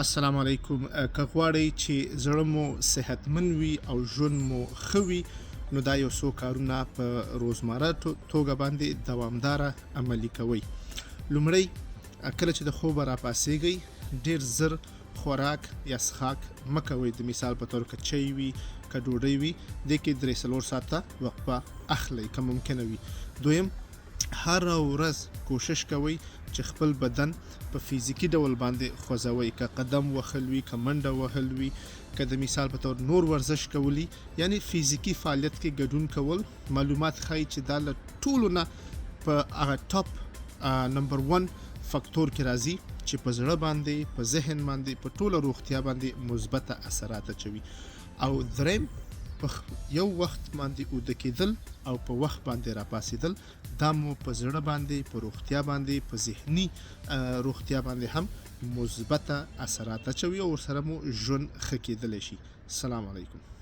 السلام علیکم. که غواړئ چې زړه مو صحتمن وي او ژوند مو ښه وي، نو دا یو څو کارونه په روزمره توګه باندې دوامداره عملي کوئ. لومړی، کله چې د خوبه راپاڅېږئ، ډېر زر خوراک یا څښاک مه کوئ. د مثال په طور که چای وي، که ډوډۍ وي، دې کې 3-4 ساعته وقفه اخلئ که ممکنه وي. دویم، هر ورځ کوشش کوئ چې خپل بدن په فزیکي ډول باندې خوځوئ، که قدم وهل وي، که منډه وهل وي، که د مثال په طور نور ورزش کولی، یعنی فزیکي فعالیت کې ګډون کول. معلومات ښایي چې دا له ټولو نه په هغه ټاپ نمبر 1 فکتور کې راځي چې په زړه باندې، په ذهن باندې، په ټوله روغتیا باندې مثبته اثرات اچوي. او دریم، په یو وخت باندې اوده کېدل او په وخت باندې راپاڅېدل، دا مو په زړه باندې، په روغتیا باندې، په ذهني روغتیا باندې هم مثبته اثرات اچوي او ورسره مو ژوند ښه کېدلی شي. السلام علیکم.